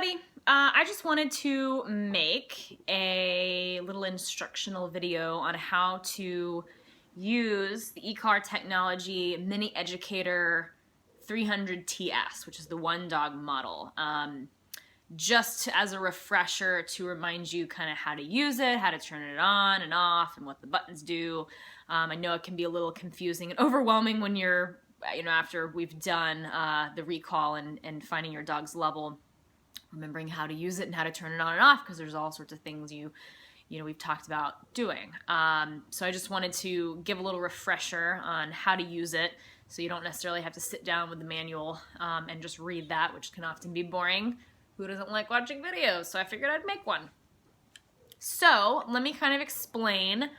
everybody. I just wanted to make a little instructional video on how to use the eCollar Technology Mini Educator 300TS, which is the one dog model. Just as a refresher to remind you kind of how to use it, how to turn it on and off, and what the buttons do. I know it can be a little confusing and overwhelming when you're, after we've done the recall and finding your dog's level, remembering how to use it and how to turn it on and off, because there's all sorts of things we've talked about doing. So I just wanted to give a little refresher on how to use it, so you don't necessarily have to sit down with the manual and just read that, which can often be boring. Who doesn't like watching videos? So I figured I'd make one. So let me kind of explain.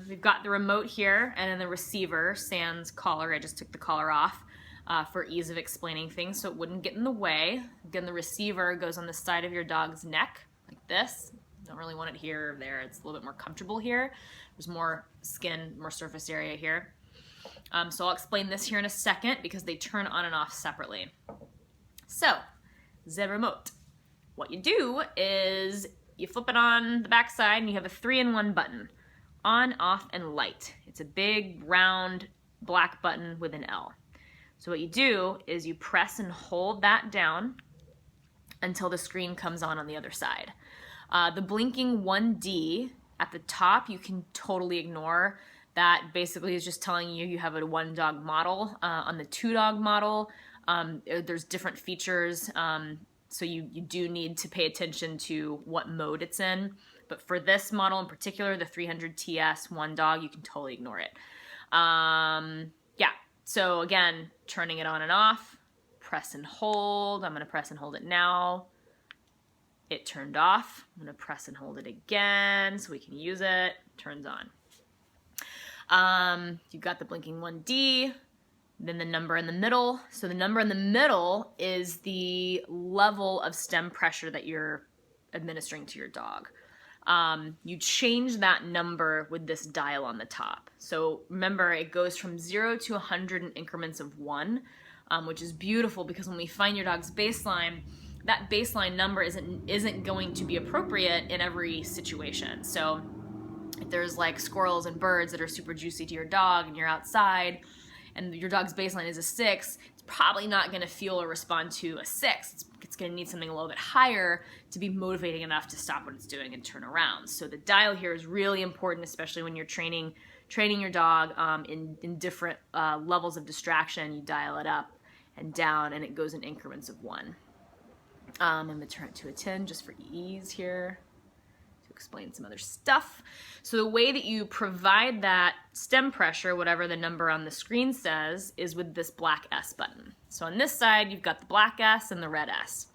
We've got the remote here and then the receiver, sans collar. I just took the collar off for ease of explaining things so it wouldn't get in the way. Again, the receiver goes on the side of your dog's neck like this. Don't really want it here or there. It's a little bit more comfortable here. There's more skin, more surface area here. So I'll explain this here in a second because they turn on and off separately. So, the remote. What you do is you flip it on the back side and you have a 3-in-1 button. On, off, and light. It's a big, round, black button with an L. So what you do is you press and hold that down until the screen comes on the other side. The blinking 1D at the top, you can totally ignore. That basically is just telling you you have a one-dog model. On the two-dog model, there's different features, so you do need to pay attention to what mode it's in. But for this model in particular, the 300TS one dog, you can totally ignore it. Yeah, so again, turning it on and off, press and hold. I'm going to press and hold it now. It turned off. I'm going to press and hold it again so we can use it. Turns on. You've got the blinking 1D, then the number in the middle. So the number in the middle is the level of stem pressure that you're administering to your dog. You change that number with this dial on the top. So remember, it goes from 0 to 100 in increments of 1, which is beautiful because when we find your dog's baseline, that baseline number isn't going to be appropriate in every situation. So if there's like squirrels and birds that are super juicy to your dog and you're outside and your dog's baseline is a 6, it's probably not going to feel or respond to a 6. It's going to need something a little bit higher to be motivating enough to stop what it's doing and turn around. So the dial here is really important, especially when you're training your dog in different levels of distraction. You dial it up and down, and it goes in increments of 1. I'm going to turn it to a 10 just for ease here to explain some other stuff. So the way that you provide that stem pressure, whatever the number on the screen says, is with this black S button. So on this side, you've got the black S and the red S.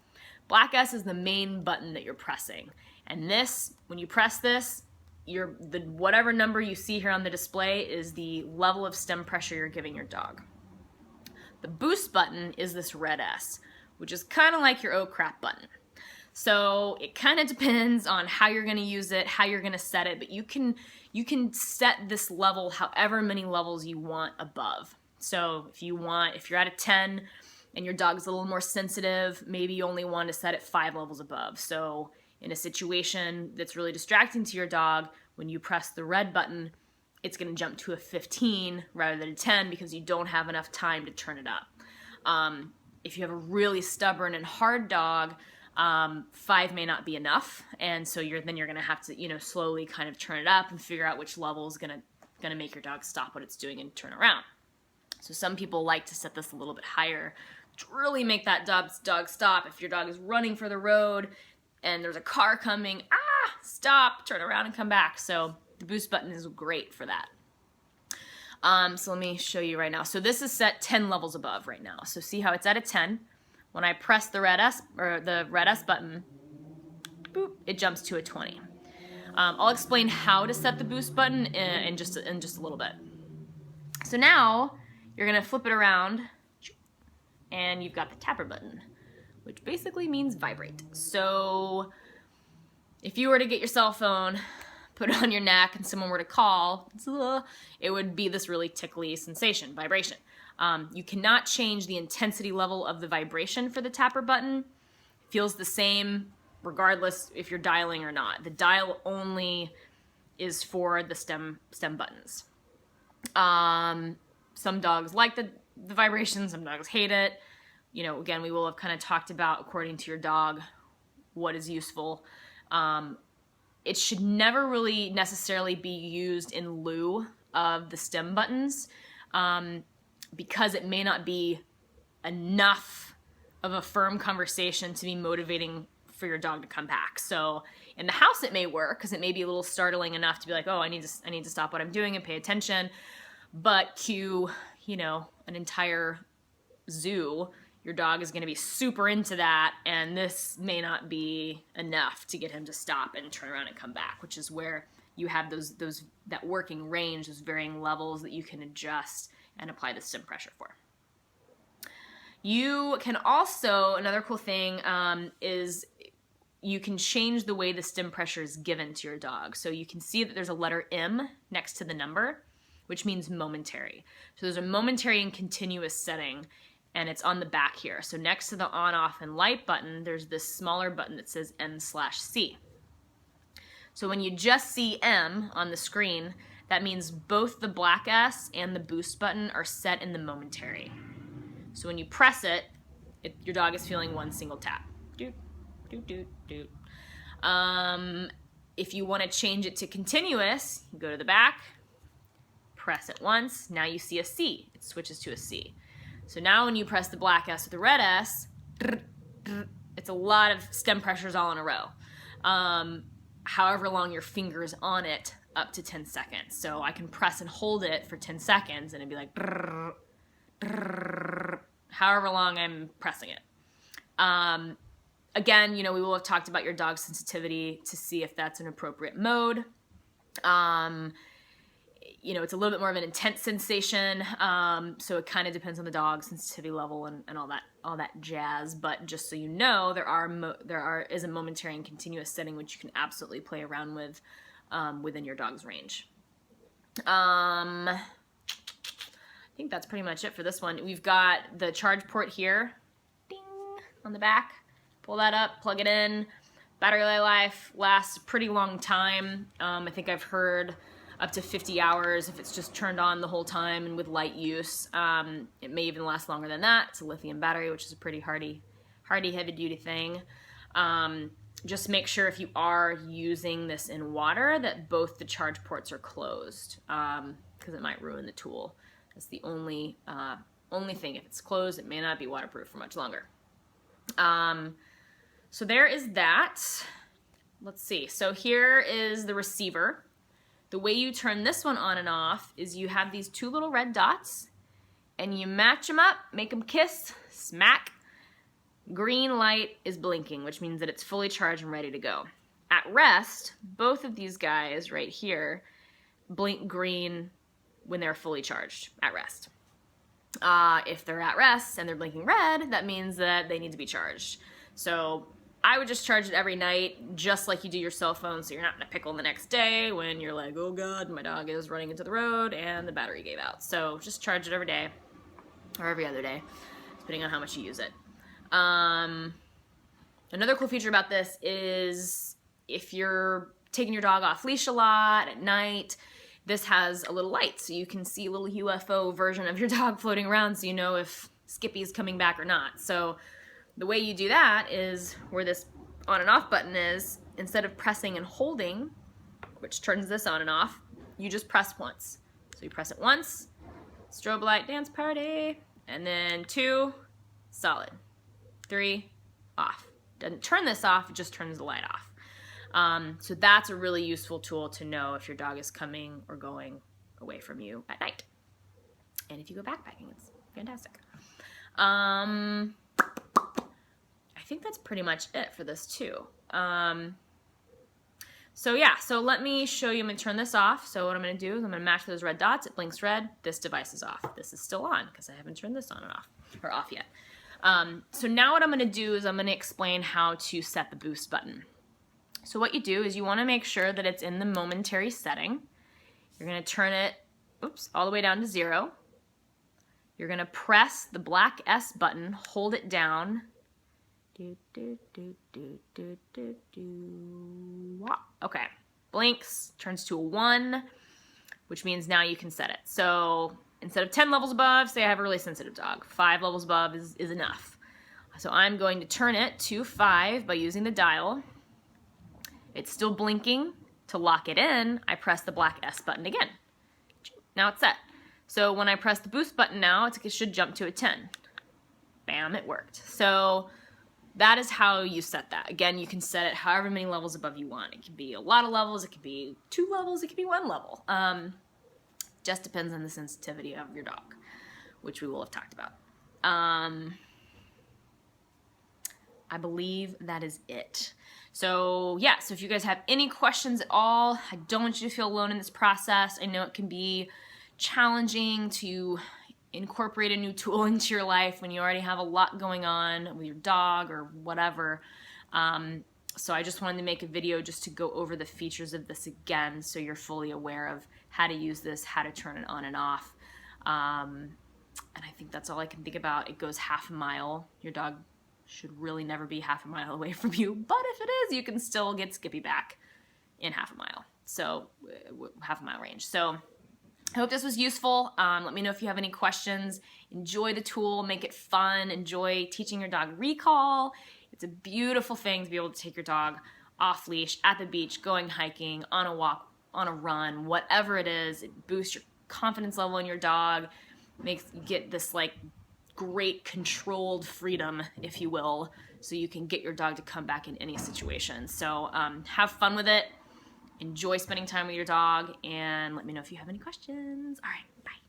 Black S is the main button that you're pressing. And this, when you press this, whatever number you see here on the display is the level of stem pressure you're giving your dog. The boost button is this red S, which is kind of like your oh crap button. So it kind of depends on how you're going to use it, how you're going to set it, but you can set this level however many levels you want above. So if you're at a 10 and your dog's a little more sensitive, maybe you only want to set it 5 levels above. So in a situation that's really distracting to your dog, when you press the red button, it's going to jump to a 15 rather than a 10 because you don't have enough time to turn it up. If you have a really stubborn and hard dog, 5 may not be enough, and so you're going to have to slowly kind of turn it up and figure out which level is going to make your dog stop what it's doing and turn around. So some people like to set this a little bit higher to really make that dog stop. If your dog is running for the road and there's a car coming, stop, turn around and come back. So the boost button is great for that. So let me show you right now. So this is set 10 levels above right now. So see how it's at a 10. When I press the red S button, boop, it jumps to a 20. I'll explain how to set the boost button in just a little bit. So now you're gonna flip it around, and you've got the tapper button, which basically means vibrate. So if you were to get your cell phone, put it on your neck, and someone were to call, it would be this really tickly sensation, vibration. You cannot change the intensity level of the vibration for the tapper button. feels the same regardless if you're dialing or not. The dial only is for the stem buttons. Some dogs like the vibration, some dogs hate it. You know, again, we will have kind of talked about, according to your dog, what is useful. It should never really necessarily be used in lieu of the stem buttons, because it may not be enough of a firm conversation to be motivating for your dog to come back. So in the house it may work, because it may be a little startling enough to be like, oh, I need to stop what I'm doing and pay attention. But cue, you know, an entire zoo, your dog is going to be super into that, and this may not be enough to get him to stop and turn around and come back, which is where you have that working range, those varying levels that you can adjust and apply the stem pressure for. You can also, another cool thing is you can change the way the stem pressure is given to your dog. So you can see that there's a letter M next to the number, which means momentary. So there's a momentary and continuous setting, and it's on the back here. So next to the on, off, and light button, there's this smaller button that says M/C. So when you just see M on the screen, that means both the black S and the boost button are set in the momentary. So when you press it, your dog is feeling one single tap. Doot, doot, doot, doot. If you want to change it to continuous, you go to the back, press it once, now you see a C. It switches to a C. So now when you press the black S or the red S, it's a lot of stem pressures all in a row. However long your finger's on it, up to 10 seconds. So I can press and hold it for 10 seconds and it'd be like, however long I'm pressing it. Again, you know, we will have talked about your dog's sensitivity to see if that's an appropriate mode. You know, it's a little bit more of an intense sensation, so it kind of depends on the dog's sensitivity level and all that jazz. But just so you know, there is a momentary and continuous setting which you can absolutely play around with within your dog's range. I think that's pretty much it for this one. We've got the charge port here, ding, on the back. Pull that up, plug it in. Battery life lasts a pretty long time. I think I've heard up to 50 hours if it's just turned on the whole time and with light use. It may even last longer than that. It's a lithium battery, which is a pretty hardy heavy-duty thing. Just make sure if you are using this in water that both the charge ports are closed, because it might ruin the tool. That's the only thing. If it's closed, it may not be waterproof for much longer. So there is that. Let's see. So here is the receiver. The way you turn this one on and off is you have these two little red dots and you match them up, make them kiss, smack. Green light is blinking, which means that it's fully charged and ready to go. At rest, both of these guys right here blink green when they're fully charged at rest. If they're at rest and they're blinking red, that means that they need to be charged. So I would just charge it every night, just like you do your cell phone, so you're not in a pickle the next day when you're like, oh God, my dog is running into the road and the battery gave out. So just charge it every day or every other day, depending on how much you use it. Another cool feature about this is if you're taking your dog off leash a lot at night, this has a little light, so you can see a little UFO version of your dog floating around, so you know if Skippy's coming back or not. So the way you do that is where this on and off button is, instead of pressing and holding, which turns this on and off, you just press once. So you press it once, strobe light, dance party, and then 2, solid. 3, off. Doesn't turn this off, it just turns the light off. So that's a really useful tool to know if your dog is coming or going away from you at night. And if you go backpacking, it's fantastic. I think that's pretty much it for this too. So yeah, so let me show you. I'm going to turn this off. So what I'm going to do is I'm going to match those red dots. It blinks red. This device is off. This is still on because I haven't turned this on and off, or off yet. So now what I'm going to do is I'm going to explain how to set the boost button. So what you do is you want to make sure that it's in the momentary setting. You're going to turn it, all the way down to 0. You're going to press the black S button, hold it down, Okay, blinks, turns to a 1, which means now you can set it. So instead of 10 levels above, say I have a really sensitive dog, 5 levels above is enough. So I'm going to turn it to 5 by using the dial. It's still blinking. To lock it in, I press the black S button again. Now it's set. So when I press the boost button now, it should jump to a 10. Bam, it worked. So that is how you set that. Again, you can set it however many levels above you want. It can be a lot of levels, it can be 2 levels, it can be 1 level. Just depends on the sensitivity of your dog, which we will have talked about. I believe that is it. So yeah, so if you guys have any questions at all, I don't want you to feel alone in this process. I know it can be challenging to incorporate a new tool into your life when you already have a lot going on with your dog or whatever. So I just wanted to make a video just to go over the features of this again so you're fully aware of how to use this, how to turn it on and off. And I think that's all I can think about. It goes half a mile. Your dog should really never be half a mile away from you, but if it is, you can still get Skippy back in half a mile. So half a mile range. So I hope this was useful. Let me know if you have any questions. Enjoy the tool, make it fun, enjoy teaching your dog recall. It's a beautiful thing to be able to take your dog off leash, at the beach, going hiking, on a walk, on a run, whatever it is. It boosts your confidence level in your dog, makes you get this like great controlled freedom, if you will, so you can get your dog to come back in any situation. So have fun with it. Enjoy spending time with your dog, and let me know if you have any questions. All right, bye.